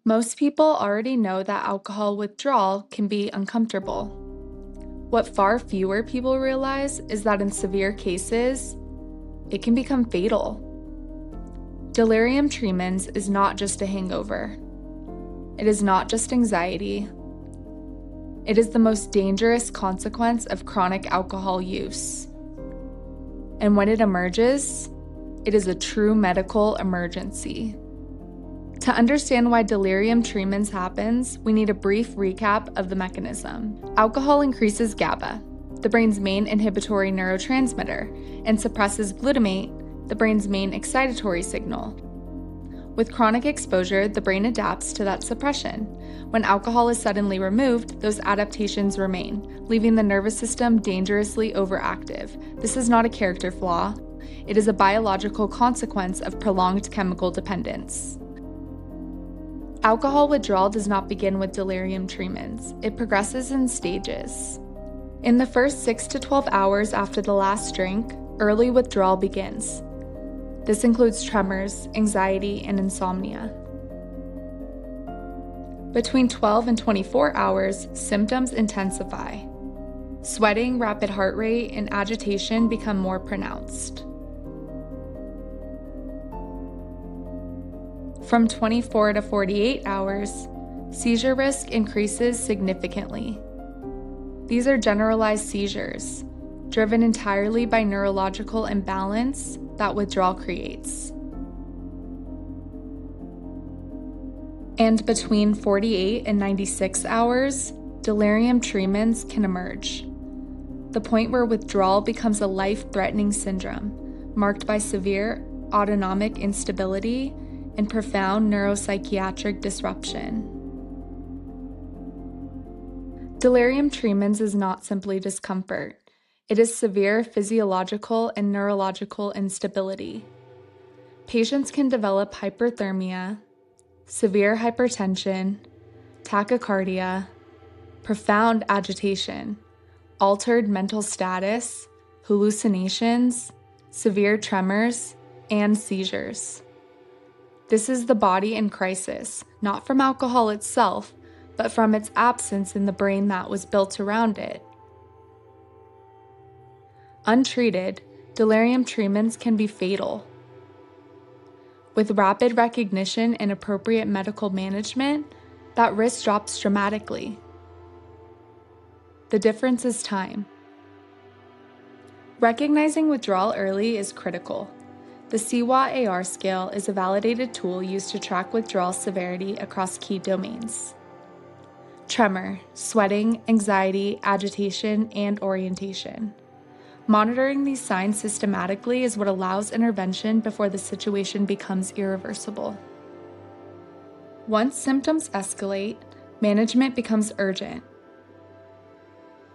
Most people already know that alcohol withdrawal can be uncomfortable. What far fewer people realize is that in severe cases, it can become fatal. Delirium tremens is not just a hangover. It is not just anxiety. It is the most dangerous consequence of chronic alcohol use. And when it emerges, it is a true medical emergency. To understand why delirium tremens happens, we need a brief recap of the mechanism. Alcohol increases GABA, the brain's main inhibitory neurotransmitter, and suppresses glutamate, the brain's main excitatory signal. With chronic exposure, the brain adapts to that suppression. When alcohol is suddenly removed, those adaptations remain, leaving the nervous system dangerously overactive. This is not a character flaw. It is a biological consequence of prolonged chemical dependence. Alcohol withdrawal does not begin with delirium tremens. It progresses in stages. In the first 6 to 12 hours after the last drink, early withdrawal begins. This includes tremors, anxiety, and insomnia. Between 12 and 24 hours, symptoms intensify. Sweating, rapid heart rate, and agitation become more pronounced. From 24 to 48 hours, seizure risk increases significantly. These are generalized seizures, driven entirely by neurological imbalance that withdrawal creates. And between 48 and 96 hours, delirium tremens can emerge, the point where withdrawal becomes a life-threatening syndrome, marked by severe autonomic instability and profound neuropsychiatric disruption. Delirium tremens is not simply discomfort. It is severe physiological and neurological instability. Patients can develop hyperthermia, severe hypertension, tachycardia, profound agitation, altered mental status, hallucinations, severe tremors, and seizures. This is the body in crisis, not from alcohol itself, but from its absence in the brain that was built around it. Untreated, delirium tremens can be fatal. With rapid recognition and appropriate medical management, that risk drops dramatically. The difference is time. Recognizing withdrawal early is critical. The CIWA-Ar scale is a validated tool used to track withdrawal severity across key domains: tremor, sweating, anxiety, agitation, and orientation. Monitoring these signs systematically is what allows intervention before the situation becomes irreversible. Once symptoms escalate, management becomes urgent.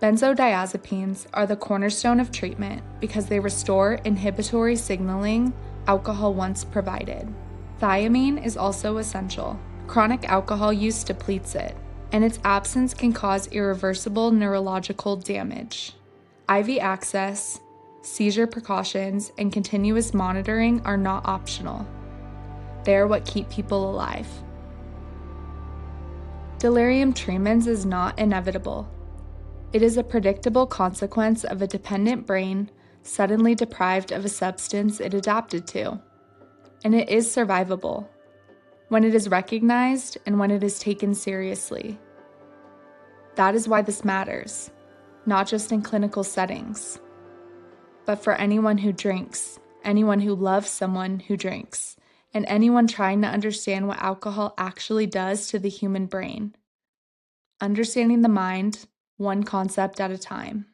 Benzodiazepines are the cornerstone of treatment because they restore inhibitory signaling alcohol once provided. Thiamine is also essential. Chronic alcohol use depletes it, and its absence can cause irreversible neurological damage. IV access, seizure precautions, and continuous monitoring are not optional. They are what keep people alive. Delirium tremens is not inevitable. It is a predictable consequence of a dependent brain suddenly deprived of a substance it adapted to, and it is survivable when it is recognized and when it is taken seriously. That is why this matters, not just in clinical settings, but for anyone who drinks, anyone who loves someone who drinks, and anyone trying to understand what alcohol actually does to the human brain. Understanding the mind, one concept at a time.